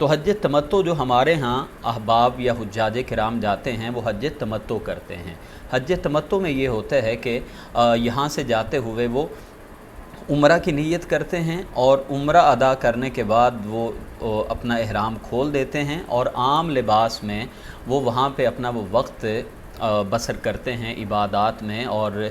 تو حج تمتع جو ہمارے ہاں احباب یا حجاج کرام جاتے ہیں وہ حج تمتع کرتے ہیں۔ حج تمتع میں یہ ہوتا ہے کہ یہاں سے جاتے ہوئے وہ عمرہ کی نیت کرتے ہیں، اور عمرہ ادا کرنے کے بعد وہ اپنا احرام کھول دیتے ہیں، اور عام لباس میں وہ وہاں پہ اپنا وہ وقت بسر کرتے ہیں عبادات میں، اور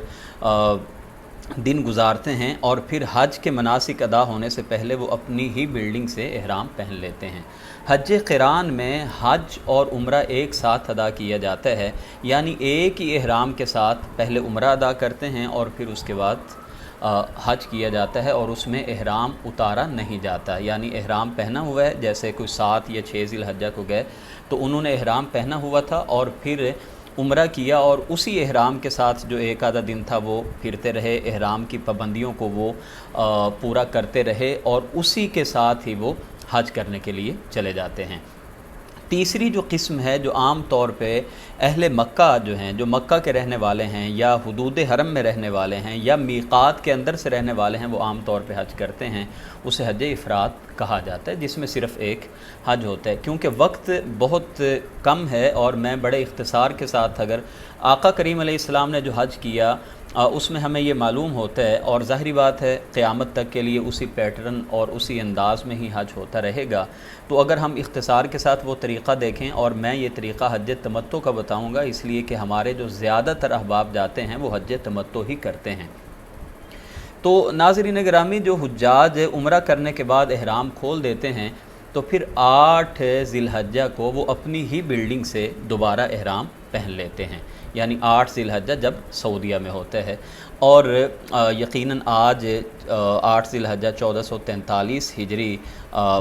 دن گزارتے ہیں، اور پھر حج کے مناسک ادا ہونے سے پہلے وہ اپنی ہی بلڈنگ سے احرام پہن لیتے ہیں۔ حج قران میں حج اور عمرہ ایک ساتھ ادا کیا جاتا ہے، یعنی ایک ہی احرام کے ساتھ پہلے عمرہ ادا کرتے ہیں اور پھر اس کے بعد حج کیا جاتا ہے، اور اس میں احرام اتارا نہیں جاتا، یعنی احرام پہنا ہوا ہے، جیسے کوئی 7 یا 6 ذی الحجہ کو گئے تو انہوں نے احرام پہنا ہوا تھا اور پھر عمرہ کیا، اور اسی احرام کے ساتھ جو ایک آدھا دن تھا وہ پھرتے رہے، احرام کی پابندیوں کو وہ پورا کرتے رہے، اور اسی کے ساتھ ہی وہ حج کرنے کے لیے چلے جاتے ہیں۔ تیسری جو قسم ہے جو عام طور پہ اہل مکہ جو ہیں، جو مکہ کے رہنے والے ہیں یا حدود حرم میں رہنے والے ہیں یا میقات کے اندر سے رہنے والے ہیں، وہ عام طور پہ حج کرتے ہیں، اسے حج افراد کہا جاتا ہے، جس میں صرف ایک حج ہوتا ہے۔ کیونکہ وقت بہت کم ہے اور میں بڑے اختصار کے ساتھ اگر آقا کریم علیہ السلام نے جو حج کیا اس میں ہمیں یہ معلوم ہوتا ہے، اور ظاہری بات ہے قیامت تک کے لیے اسی پیٹرن اور اسی انداز میں ہی حج ہوتا رہے گا، تو اگر ہم اختصار کے ساتھ وہ طریقہ دیکھیں، اور میں یہ طریقہ حج تمتع کا بتاؤں گا، اس لیے کہ ہمارے جو زیادہ تر احباب جاتے ہیں وہ حج تمتع ہی کرتے ہیں۔ تو ناظرین گرامی، جو حجاج عمرہ کرنے کے بعد احرام کھول دیتے ہیں تو پھر 8 ذی الحجہ کو وہ اپنی ہی بلڈنگ سے دوبارہ احرام پہن لیتے ہیں، یعنی 8 ذی الحجہ جب سعودیہ میں ہوتا ہے، اور یقیناً آج 8 ذی الحجہ 1443 ہجری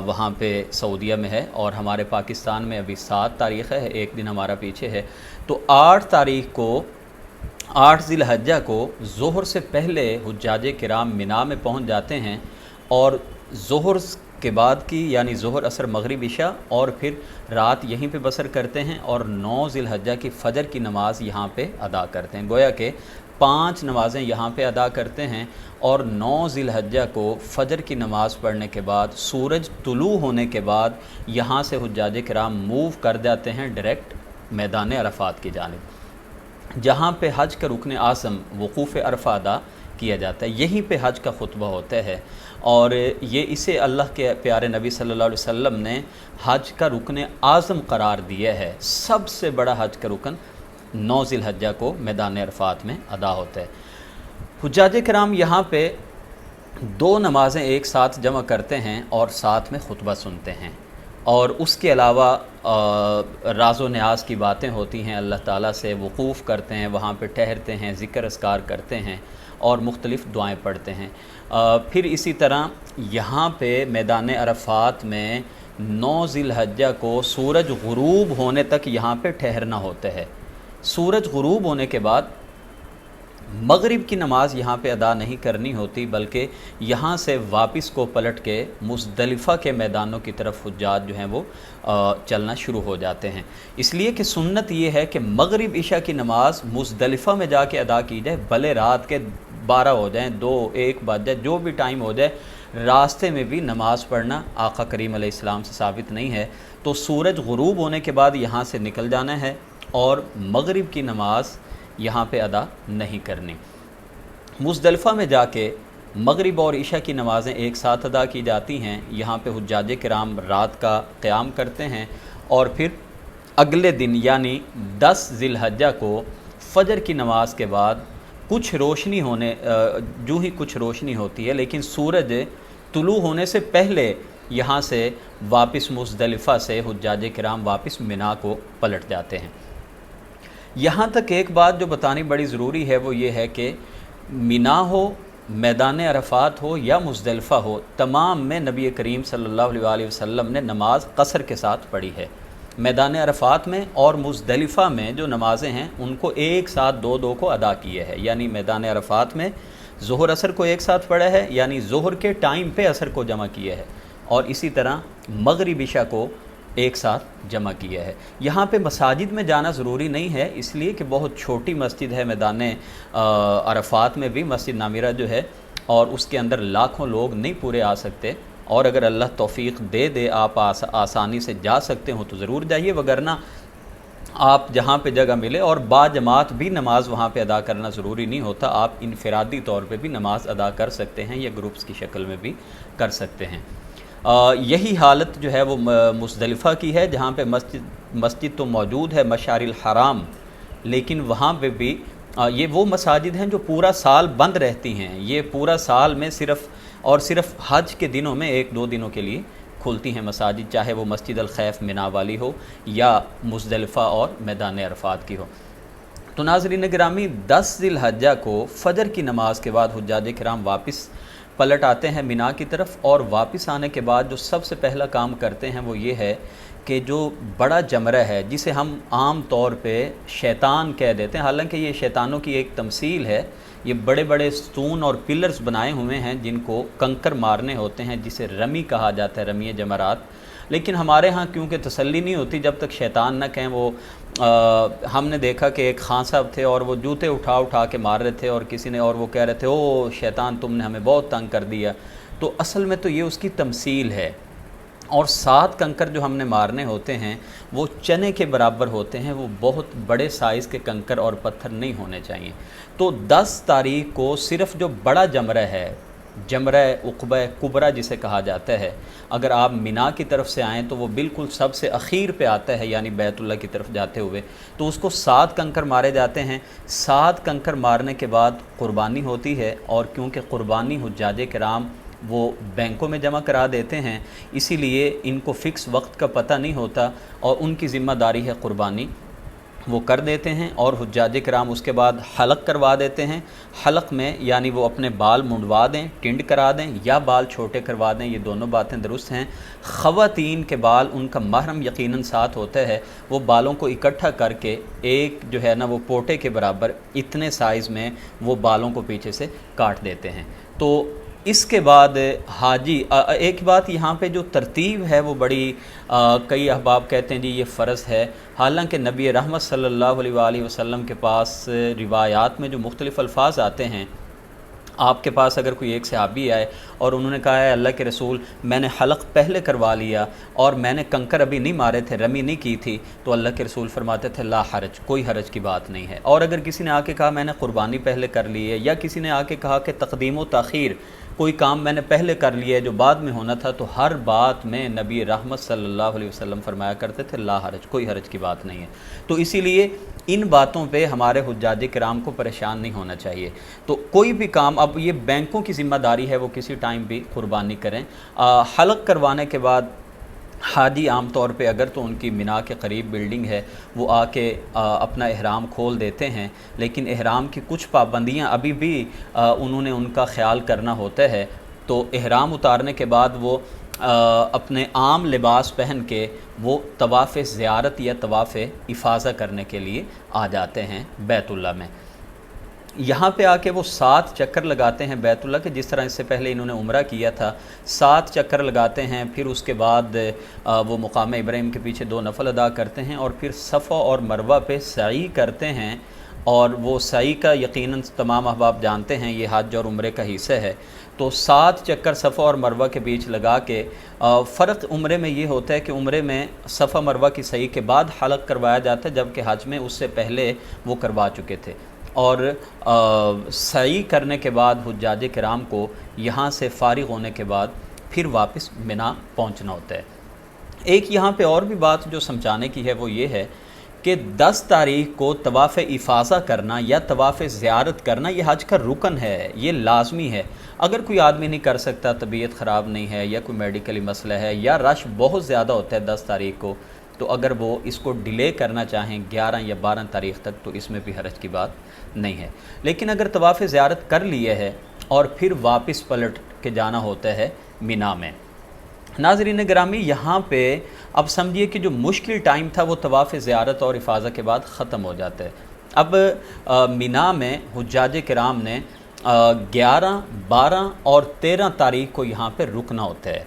وہاں پہ سعودیہ میں ہے، اور ہمارے پاکستان میں ابھی 7 تاریخ ہے، ایک دن ہمارا پیچھے ہے۔ تو 8 تاریخ کو 8 ذی الحجہ کو ظہر سے پہلے حجاج کرام مینا میں پہنچ جاتے ہیں، اور ظہر کے بعد کی یعنی ظہر عصر مغرب عشاء، اور پھر رات یہیں پہ بسر کرتے ہیں، اور 9 ذی الحجہ کی فجر کی نماز یہاں پہ ادا کرتے ہیں۔ گویا کہ 5 نمازیں یہاں پہ ادا کرتے ہیں، اور 9 ذی الحجہ کو فجر کی نماز پڑھنے کے بعد سورج طلوع ہونے کے بعد یہاں سے حجاج کرام موو کر جاتے ہیں ڈائریکٹ میدان عرفات کی جانب، جہاں پہ حج کا رکن اعظم وقوف عرفہ ادا کیا جاتا ہے۔ یہیں پہ حج کا خطبہ ہوتا ہے، اور یہ اسے اللہ کے پیارے نبی صلی اللہ علیہ وسلم نے حج کا رکن اعظم قرار دیا ہے۔ سب سے بڑا حج کا رکن 9 ذی الحجہ کو میدان عرفات میں ادا ہوتا ہے۔ حجاج کرام یہاں پہ 2 نمازیں ایک ساتھ جمع کرتے ہیں اور ساتھ میں خطبہ سنتے ہیں، اور اس کے علاوہ راز و نیاز کی باتیں ہوتی ہیں، اللہ تعالیٰ سے وقوف کرتے ہیں، وہاں پہ ٹہرتے ہیں، ذکر اذکار کرتے ہیں اور مختلف دعائیں پڑھتے ہیں۔ پھر اسی طرح یہاں پہ میدان عرفات میں 9 ذی الحجہ کو سورج غروب ہونے تک یہاں پہ ٹھہرنا ہوتا ہے۔ سورج غروب ہونے کے بعد مغرب کی نماز یہاں پہ ادا نہیں کرنی ہوتی، بلکہ یہاں سے واپس کو پلٹ کے مزدلفہ کے میدانوں کی طرف حجاج جو ہیں وہ چلنا شروع ہو جاتے ہیں۔ اس لیے کہ سنت یہ ہے کہ مغرب عشاء کی نماز مزدلفہ میں جا کے ادا کی جائے، بھلے رات کے 12 ہو جائیں، 2 1 بج جائے، جو بھی ٹائم ہو جائے، راستے میں بھی نماز پڑھنا آقا کریم علیہ السلام سے ثابت نہیں ہے۔ تو سورج غروب ہونے کے بعد یہاں سے نکل جانا ہے، اور مغرب کی نماز یہاں پہ ادا نہیں کرنی۔ مزدلفہ میں جا کے مغرب اور عشاء کی نمازیں ایک ساتھ ادا کی جاتی ہیں۔ یہاں پہ حجاج کرام رات کا قیام کرتے ہیں، اور پھر اگلے دن یعنی 10 ذی الحجہ کو فجر کی نماز کے بعد کچھ روشنی ہوتی ہے، لیکن سورج طلوع ہونے سے پہلے یہاں سے واپس مزدلفہ سے حجاج کرام واپس مینا کو پلٹ جاتے ہیں۔ یہاں تک ایک بات جو بتانی بڑی ضروری ہے، وہ یہ ہے کہ مینا ہو، میدان عرفات ہو یا مزدلفہ ہو، تمام میں نبی کریم صلی اللہ علیہ وسلم نے نماز قصر کے ساتھ پڑھی ہے۔ میدان عرفات میں اور مزدلفہ میں جو نمازیں ہیں ان کو ایک ساتھ 2 کو ادا کیے ہے، یعنی میدان عرفات میں ظہر عصر کو ایک ساتھ پڑھا ہے، یعنی ظہر کے ٹائم پہ عصر کو جمع کیا ہے، اور اسی طرح مغرب عشاء کو ایک ساتھ جمع کیا ہے۔ یہاں پہ مساجد میں جانا ضروری نہیں ہے، اس لیے کہ بہت چھوٹی مسجد ہے میدان عرفات میں بھی، مسجد نامرہ جو ہے، اور اس کے اندر لاکھوں لوگ نہیں پورے آ سکتے، اور اگر اللہ توفیق دے دے آپ آسانی سے جا سکتے ہو تو ضرور جائیے، وگرنہ آپ جہاں پہ جگہ ملے، اور با جماعت بھی نماز وہاں پہ ادا کرنا ضروری نہیں ہوتا، آپ انفرادی طور پہ بھی نماز ادا کر سکتے ہیں یا گروپس کی شکل میں بھی کر سکتے ہیں۔ یہی حالت جو ہے وہ مزدلفہ کی ہے، جہاں پہ مسجد تو موجود ہے مشعر الحرام، لیکن وہاں پہ بھی یہ وہ مساجد ہیں جو پورا سال بند رہتی ہیں، یہ پورا سال میں صرف حج کے دنوں میں 1-2 دنوں کے لیے کھلتی ہیں مساجد، چاہے وہ مسجد الخیف منا والی ہو یا مزدلفہ اور میدان عرفات کی ہو۔ تو ناظرین گرامی، 10 ذی الحجہ کو فجر کی نماز کے بعد حجاج کرام واپس پلٹ آتے ہیں مینا کی طرف، اور واپس آنے کے بعد جو سب سے پہلا کام کرتے ہیں وہ یہ ہے کہ جو بڑا جمرہ ہے، جسے ہم عام طور پہ شیطان کہہ دیتے ہیں، حالانکہ یہ شیطانوں کی ایک تمثیل ہے، یہ بڑے بڑے ستون اور پلرز بنائے ہوئے ہیں جن کو کنکر مارنے ہوتے ہیں، جسے رمی کہا جاتا ہے، رمی جمرات۔ لیکن ہمارے ہاں کیونکہ تسلی نہیں ہوتی جب تک شیطان نہ کہیں، وہ ہم نے دیکھا کہ ایک خان صاحب تھے اور وہ جوتے اٹھا کے مار رہے تھے، اور کسی نے، اور وہ کہہ رہے تھے او شیطان تم نے ہمیں بہت تنگ کر دیا، تو اصل میں تو یہ اس کی تمثیل ہے۔ اور 7 کنکر جو ہم نے مارنے ہوتے ہیں وہ چنے کے برابر ہوتے ہیں، وہ بہت بڑے سائز کے کنکر اور پتھر نہیں ہونے چاہیے۔ تو 10 تاریخ کو صرف جو بڑا جمرہ ہے، جمرہ عقبہ کبریٰ جسے کہا جاتا ہے، اگر آپ مینا کی طرف سے آئیں تو وہ بالکل سب سے اخیر پہ آتا ہے، یعنی بیت اللہ کی طرف جاتے ہوئے، تو اس کو 7 کنکر مارے جاتے ہیں۔ 7 کنکر مارنے کے بعد قربانی ہوتی ہے، اور کیونکہ قربانی حجاج کرام وہ بینکوں میں جمع کرا دیتے ہیں، اسی لیے ان کو فکس وقت کا پتہ نہیں ہوتا، اور ان کی ذمہ داری ہے قربانی وہ کر دیتے ہیں، اور حجاج کرام اس کے بعد حلق کروا دیتے ہیں۔ حلق میں یعنی وہ اپنے بال منڈوا دیں، ٹنڈ کرا دیں، یا بال چھوٹے کروا دیں، یہ دونوں باتیں درست ہیں۔ خواتین کے بال، ان کا محرم یقیناً ساتھ ہوتا ہے، وہ بالوں کو اکٹھا کر کے ایک جو ہے نا وہ پوٹے کے برابر اتنے سائز میں وہ بالوں کو پیچھے سے کاٹ دیتے ہیں۔ تو اس کے بعد حاجی، ایک بات یہاں پہ جو ترتیب ہے وہ بڑی، کئی احباب کہتے ہیں جی یہ فرض ہے، حالانکہ نبی رحمت صلی اللہ علیہ وآلہ وسلم کے پاس روایات میں جو مختلف الفاظ آتے ہیں، آپ کے پاس اگر کوئی ایک صحابی آئے اور انہوں نے کہا ہے اللہ کے رسول میں نے حلق پہلے کروا لیا اور میں نے کنکر ابھی نہیں مارے تھے، رمی نہیں کی تھی، تو اللہ کے رسول فرماتے تھے لا حرج، کوئی حرج کی بات نہیں ہے۔ اور اگر کسی نے آ کے کہا میں نے قربانی پہلے کر لی ہے، یا کسی نے آ کے کہا کہ تقدیم و تاخیر، کوئی کام میں نے پہلے کر لیا ہے جو بعد میں ہونا تھا، تو ہر بات میں نبی رحمت صلی اللہ علیہ وسلم فرمایا کرتے تھے لا حرج، کوئی حرج کی بات نہیں ہے۔ تو اسی لیے ان باتوں پہ ہمارے حجاج کرام کو پریشان نہیں ہونا چاہیے۔ تو کوئی بھی کام، اب یہ بینکوں کی ذمہ داری ہے وہ کسی ٹائم بھی قربانی کریں۔ حلق کروانے کے بعد حاجی عام طور پہ اگر تو ان کی مینا کے قریب بلڈنگ ہے، وہ آ کے اپنا احرام کھول دیتے ہیں، لیکن احرام کی کچھ پابندیاں ابھی بھی انہوں نے ان کا خیال کرنا ہوتا ہے۔ تو احرام اتارنے کے بعد وہ اپنے عام لباس پہن کے وہ طواف زیارت یا طواف افاضہ کرنے کے لیے آ جاتے ہیں بیت اللہ میں۔ یہاں پہ آ کے وہ 7 چکر لگاتے ہیں بیت اللہ کے، جس طرح اس سے پہلے انہوں نے عمرہ کیا تھا، 7 چکر لگاتے ہیں، پھر اس کے بعد وہ مقام ابراہیم کے پیچھے 2 نفل ادا کرتے ہیں، اور پھر صفا اور مروہ پہ سعی کرتے ہیں، اور وہ سعی کا یقیناً تمام احباب جانتے ہیں یہ حج اور عمرے کا حصہ ہے۔ تو 7 چکر صفا اور مروہ کے بیچ لگا کے، فرق عمرے میں یہ ہوتا ہے کہ عمرے میں صفا مروہ کی سعی کے بعد حلق کروایا جاتا ہے، جبکہ حج میں اس سے پہلے وہ کروا چکے تھے۔ اور سعی کرنے کے بعد حجاج کرام کو یہاں سے فارغ ہونے کے بعد پھر واپس مینا پہنچنا ہوتا ہے۔ ایک یہاں پہ اور بھی بات جو سمجھانے کی ہے وہ یہ ہے کہ 10 تاریخ کو طواف افاضہ کرنا یا طواف زیارت کرنا یہ حج کا رکن ہے، یہ لازمی ہے۔ اگر کوئی آدمی نہیں کر سکتا، طبیعت خراب نہیں ہے یا کوئی میڈیکلی مسئلہ ہے یا رش بہت زیادہ ہوتا ہے 10 تاریخ کو، تو اگر وہ اس کو ڈیلے کرنا چاہیں 11 یا 12 تاریخ تک تو اس میں بھی حرج کی بات نہیں ہے۔ لیکن اگر طواف زیارت کر لیے ہے اور پھر واپس پلٹ کے جانا ہوتا ہے مینا میں، ناظرین گرامی یہاں پہ اب سمجھیے کہ جو مشکل ٹائم تھا وہ طواف زیارت اور افاضہ کے بعد ختم ہو جاتا ہے۔ اب مینا میں حجاج کرام نے 11، 12 اور 13 تاریخ کو یہاں پہ رکنا ہوتا ہے۔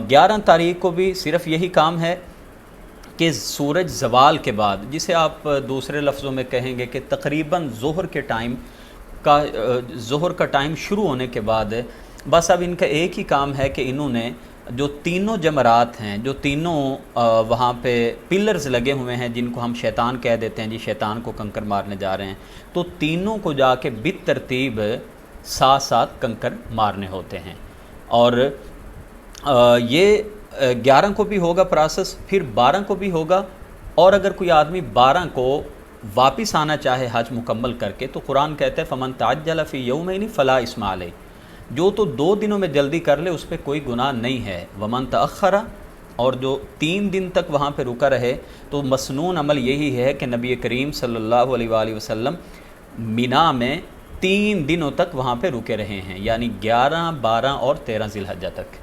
11 تاریخ کو بھی صرف یہی کام ہے کہ سورج زوال کے بعد، جسے آپ دوسرے لفظوں میں کہیں گے کہ تقریباً ظہر کا ٹائم شروع ہونے کے بعد بس اب ان کا ایک ہی کام ہے کہ انہوں نے جو تینوں جمرات ہیں، جو تینوں وہاں پہ پلرز لگے ہوئے ہیں جن کو ہم شیطان کہہ دیتے ہیں، جی شیطان کو کنکر مارنے جا رہے ہیں، تو تینوں کو جا کے بالترتیب ساتھ ساتھ کنکر مارنے ہوتے ہیں۔ اور یہ 11 کو بھی ہوگا پراسس، پھر 12 کو بھی ہوگا، اور اگر کوئی آدمی 12 کو واپس آنا چاہے حج مکمل کر کے تو قرآن کہتا ہے فمن تعجل فی یومین فلا اثم علیہ، جو تو 2 دنوں میں جلدی کر لے اس پہ کوئی گناہ نہیں ہے، ومن تأخر، اور جو 3 دن تک وہاں پہ رکا رہے، تو مسنون عمل یہی ہے کہ نبی کریم صلی اللہ علیہ وآلہ وسلم مینا میں 3 دنوں تک وہاں پہ رکے رہے ہیں، یعنی 11، 12 اور 13 ذی الحجہ تک۔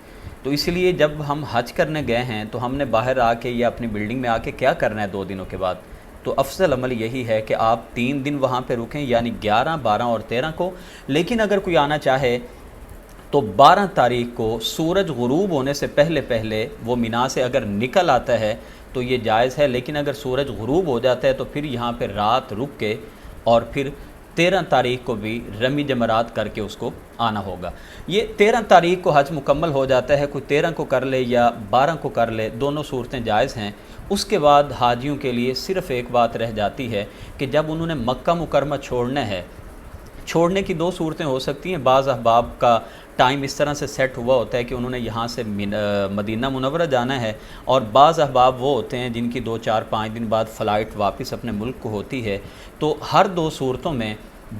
تو اس لیے جب ہم حج کرنے گئے ہیں تو ہم نے باہر آ کے یا اپنی بلڈنگ میں آ کے کیا کرنا ہے 2 دنوں کے بعد؟ تو افضل عمل یہی ہے کہ آپ 3 دن وہاں پہ رکیں، یعنی 11، 12 اور 13 کو۔ لیکن اگر کوئی آنا چاہے تو 12 تاریخ کو سورج غروب ہونے سے پہلے پہلے وہ مینا سے اگر نکل آتا ہے تو یہ جائز ہے، لیکن اگر سورج غروب ہو جاتا ہے تو پھر یہاں پہ رات رک کے اور پھر 13 تاریخ کو بھی رمی جمرات کر کے اس کو آنا ہوگا۔ یہ 13 تاریخ کو حج مکمل ہو جاتا ہے، کوئی 13 کو کر لے یا 12 کو کر لے، دونوں صورتیں جائز ہیں۔ اس کے بعد حاجیوں کے لیے صرف ایک بات رہ جاتی ہے کہ جب انہوں نے مکہ مکرمہ چھوڑنا ہے، چھوڑنے کی 2 صورتیں ہو سکتی ہیں۔ بعض احباب کا ٹائم اس طرح سے سیٹ ہوا ہوتا ہے کہ انہوں نے یہاں سے مدینہ منورہ جانا ہے، اور بعض احباب وہ ہوتے ہیں جن کی 2، 4، 5 دن بعد فلائٹ واپس اپنے ملک کو ہوتی ہے۔ تو ہر 2 صورتوں میں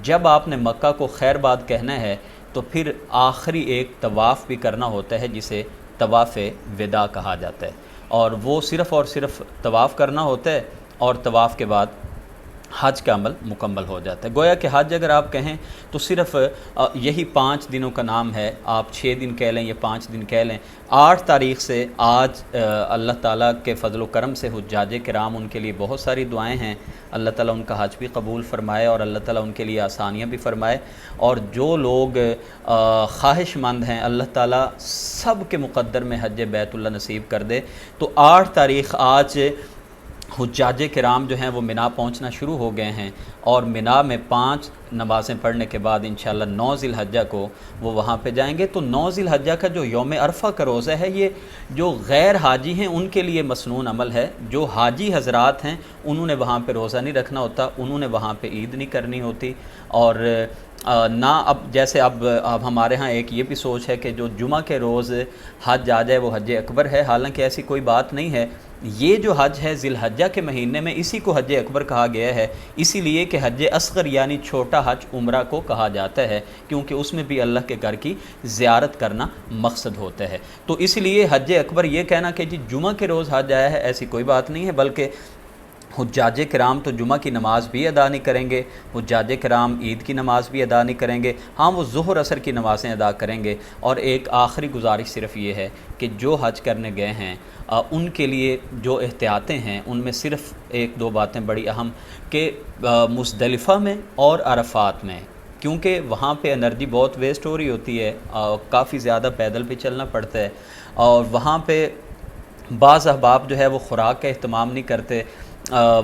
جب آپ نے مکہ کو خیر باد کہنا ہے تو پھر آخری ایک طواف بھی کرنا ہوتا ہے جسے طواف وداع کہا جاتا ہے، اور وہ صرف اور صرف طواف کرنا ہوتا ہے، اور طواف کے بعد حج کا عمل مکمل ہو جاتا ہے۔ گویا کہ حج اگر آپ کہیں تو صرف یہی 5 دنوں کا نام ہے، آپ 6 دن کہہ لیں یا 5 دن کہہ لیں۔ 8 تاریخ سے آج اللہ تعالیٰ کے فضل و کرم سے حجاج کرام، ان کے لیے بہت ساری دعائیں ہیں، اللہ تعالیٰ ان کا حج بھی قبول فرمائے اور اللہ تعالیٰ ان کے لیے آسانیاں بھی فرمائے، اور جو لوگ خواہش مند ہیں اللہ تعالیٰ سب کے مقدر میں حج بیت اللہ نصیب کر دے۔ تو 8 تاریخ آج حجاج کرام جو ہیں وہ مینا پہنچنا شروع ہو گئے ہیں، اور مینا میں 5 نمازیں پڑھنے کے بعد انشاءاللہ 9 ذی الحجہ کو وہ وہاں پہ جائیں گے۔ تو 9 ذی الحجہ کا جو یوم عرفہ کا روزہ ہے، یہ جو غیر حاجی ہیں ان کے لیے مسنون عمل ہے۔ جو حاجی حضرات ہیں انہوں نے وہاں پہ روزہ نہیں رکھنا ہوتا، انہوں نے وہاں پہ عید نہیں کرنی ہوتی، اور نہ اب جیسے اب ہمارے ہاں ایک یہ بھی سوچ ہے کہ جو جمعہ کے روز حج آ جائے وہ حج اکبر ہے، حالانکہ ایسی کوئی بات نہیں ہے۔ یہ جو حج ہے ذی الحجہ کے مہینے میں، اسی کو حج اکبر کہا گیا ہے، اسی لیے کہ حج اصغر یعنی چھوٹا حج عمرہ کو کہا جاتا ہے، کیونکہ اس میں بھی اللہ کے گھر کی زیارت کرنا مقصد ہوتا ہے۔ تو اس لیے حج اکبر یہ کہنا کہ جی جمعہ کے روز حج آیا ہے، ایسی کوئی بات نہیں ہے، بلکہ حجاج کرام تو جمعہ کی نماز بھی ادا نہیں کریں گے، حجاج کرام عید کی نماز بھی ادا نہیں کریں گے، ہاں وہ ظہر عصر کی نمازیں ادا کریں گے۔ اور ایک آخری گزارش صرف یہ ہے کہ جو حج کرنے گئے ہیں ان کے لیے جو احتیاطیں ہیں ان میں صرف 1-2 باتیں بڑی اہم، کہ مزدلفہ میں اور عرفات میں، کیونکہ وہاں پہ انرجی بہت ویسٹ ہو رہی ہوتی ہے، کافی زیادہ پیدل بھی چلنا پڑتا ہے، اور وہاں پہ بعض احباب جو ہے وہ خوراک کا اہتمام نہیں کرتے،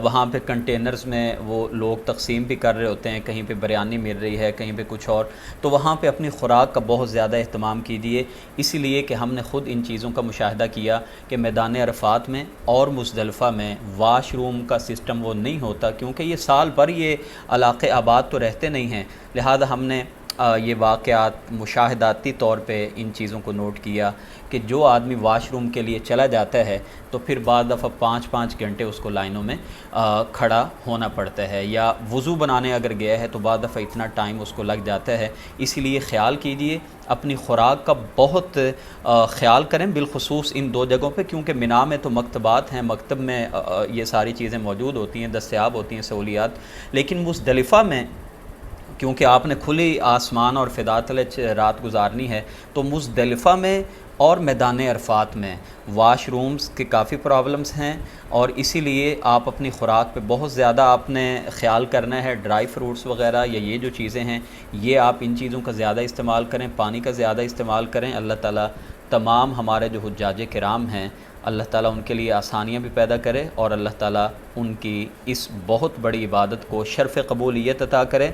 وہاں پہ کنٹینرز میں وہ لوگ تقسیم بھی کر رہے ہوتے ہیں، کہیں پہ بریانی مل رہی ہے، کہیں پہ کچھ اور، تو وہاں پہ اپنی خوراک کا بہت زیادہ اہتمام کیجیے۔ اسی لیے کہ ہم نے خود ان چیزوں کا مشاہدہ کیا کہ میدان عرفات میں اور مزدلفہ میں واش روم کا سسٹم وہ نہیں ہوتا، کیونکہ یہ سال بھر یہ علاقے آباد تو رہتے نہیں ہیں، لہذا ہم نے یہ واقعات مشاہداتی طور پہ ان چیزوں کو نوٹ کیا کہ جو آدمی واش روم کے لیے چلا جاتا ہے تو پھر بعض دفعہ 5-5 گھنٹے اس کو لائنوں میں کھڑا ہونا پڑتا ہے، یا وضو بنانے اگر گیا ہے تو بعض دفعہ اتنا ٹائم اس کو لگ جاتا ہے۔ اسی لیے خیال کیجئے، اپنی خوراک کا بہت خیال کریں، بالخصوص ان 2 جگہوں پہ، کیونکہ مینا میں تو مکتبات ہیں، مکتب میں یہ ساری چیزیں موجود ہوتی ہیں، دستیاب ہوتی ہیں سہولیات، لیکن مزدلفہ میں کیونکہ آپ نے کھلی آسمان اور فضا تلے رات گزارنی ہے، تو مزدلفہ میں اور میدان عرفات میں واش رومز کے کافی پرابلمز ہیں، اور اسی لیے آپ اپنی خوراک پہ بہت زیادہ آپ نے خیال کرنا ہے۔ ڈرائی فروٹس وغیرہ یا یہ جو چیزیں ہیں یہ آپ ان چیزوں کا زیادہ استعمال کریں، پانی کا زیادہ استعمال کریں۔ اللہ تعالیٰ تمام ہمارے جو حجاج کرام ہیں اللہ تعالیٰ ان کے لیے آسانیاں بھی پیدا کرے، اور اللہ تعالیٰ ان کی اس بہت بڑی عبادت کو شرف قبولیت عطا کرے۔